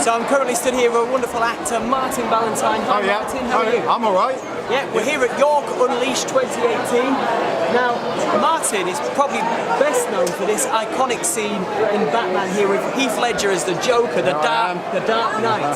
So I'm currently stood here with a wonderful actor, Martin Ballantyne. Hi, Martin, how are you? I'm alright. Yeah, we're here at York Unleashed 2018. Now, Martin is probably best known for this iconic scene in Batman here with Heath Ledger as the Joker, the Dark Knight.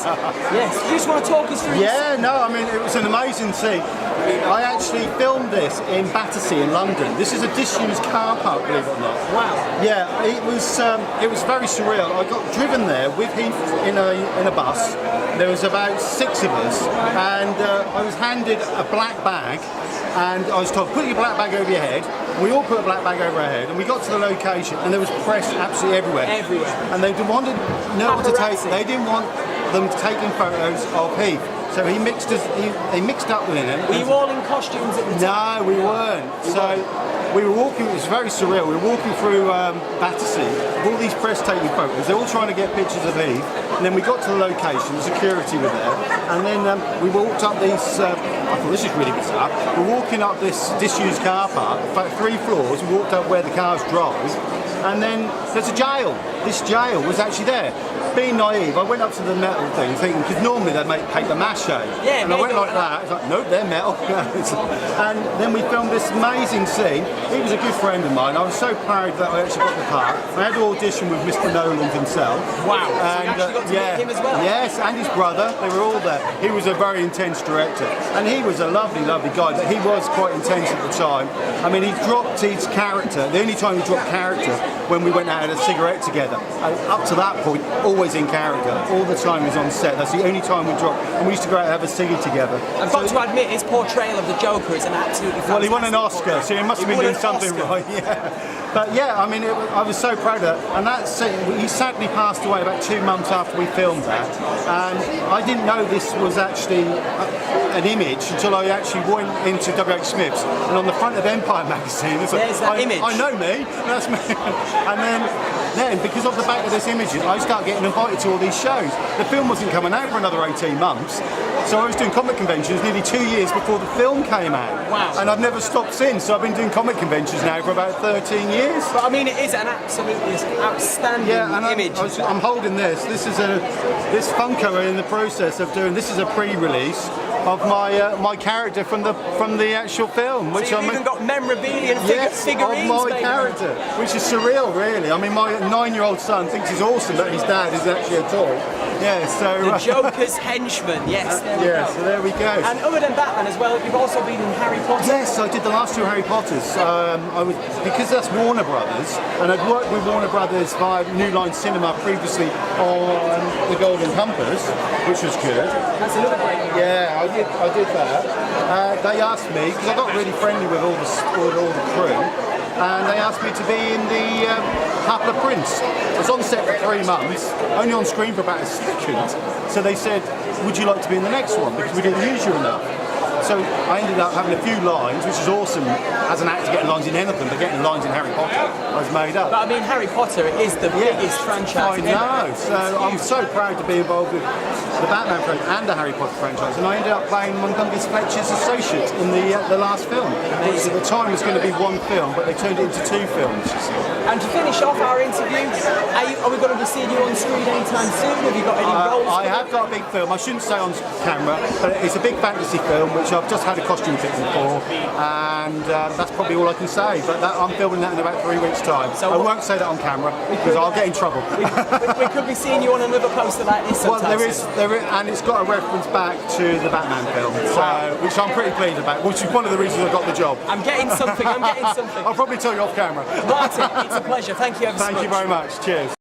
Yes, you just want to talk us through this? Yeah, no, I mean, it was an amazing scene. I actually filmed this in Battersea in London. This is a disused car park, believe it or not. Wow. Yeah, it was very surreal. I got driven there with Heath in a bus. There was about 6 of us, and I was handed a black bag, and I was told, put your black bag over your head. We all put a black bag over our head, and we got to the location, and there was press absolutely everywhere. And they didn't want they didn't want them taking photos of Heath. So he mixed up with him. Were you all in costumes at the time? No, we weren't. So we were walking, it was very surreal. We were walking through Battersea, with all these press taking photos. They're all trying to get pictures of Heath. And then we got to the location, the security were there. And then we walked up these, I thought this is really bizarre. We're walking up this disused car park, about 3 floors. We walked up where the cars drive. And then there's a jail. This jail was actually there. Being naive, I went up to the metal thing thinking, because normally they make paper mache. Yeah, and I went like that. It's like, nope, they're metal. And then we filmed this amazing scene. He was a good friend of mine. I was so proud that I actually got the part. I had to audition with Mr. Nolan himself. Wow. And, so you actually got to meet him as well? Yes, and his brother. They were all there. He was a very intense director. And he was a lovely, lovely guy. But he was quite intense at the time. I mean, he dropped his character. The only time he dropped character when we went out and had a cigarette together. And up to that point, always in character. All the time he was on set. That's the only time we dropped. And we used to go out and have a ciggy together. I've got to admit, his portrayal of the Joker is an absolutely fantastic. Well, he won an Oscar, so he must have been doing something right. Yeah. But yeah, I mean, I was so proud of that. And that scene, he sadly passed away about 2 months after we filmed that. And I didn't know this was actually an image until I actually went into W.H. Smith's. And on the front of Empire magazine, it's like, there's that image. I know me, that's me. And then, because of the back of this image, I started getting invited to all these shows. The film wasn't coming out for another 18 months. So I was doing comic conventions nearly 2 years before the film came out. Wow. And I've never stopped since. So I've been doing comic conventions now for about 13 years. But I mean, it is an absolutely outstanding image. I'm holding this. This is this Funko in the process of doing. This is a pre-release of my character from the actual film. Which so you've even got memorabilia and figurines of my character, which is surreal, really. I mean, my 9-year-old son thinks it's awesome that his dad is actually a toy. Yeah, so the Joker's henchman. Yes. So there we go. And other than Batman as well, you've also been in Harry Potter. Yes, I did the last 2 Harry Potters. Because that's Warner Brothers, and I'd worked with Warner Brothers via New Line Cinema previously on The Golden Compass, which was good. That's another great one. Yeah, I did that. They asked me, because I got really friendly with all the crew, and they asked me to be in the Half-Blood Prince. I was on set for 3 months, only on screen for about a second. So they said, would you like to be in the next one? Because we didn't use you enough. So I ended up having a few lines, which is awesome as an actor getting lines in anything, but getting lines in Harry Potter, I was made up. But I mean, Harry Potter is the biggest franchise. I know, so I'm so proud to be involved with the Batman franchise and the Harry Potter franchise, and I ended up playing Montgomery Fletcher's associate in the last film. Which at the time was going to be 1 film, but they turned it into 2 films. And to finish off our interview, are we going to be seeing you on screen anytime soon? Have you got any roles? I have got a big film. I shouldn't say on camera, but it's a big fantasy film which I've just had a costume fitting for, and that's probably all I can say. But I'm filming that in about 3 weeks' time. So I won't say that on camera because I'll get in trouble. we could be seeing you on another poster like this sometime. Well, there is, and it's got a reference back to the Batman film, which I'm pretty pleased about, which is one of the reasons I got the job. I'm getting something. I'll probably tell you off camera. Martin, it's a pleasure. Thank you ever so much. Thank you very much. Cheers.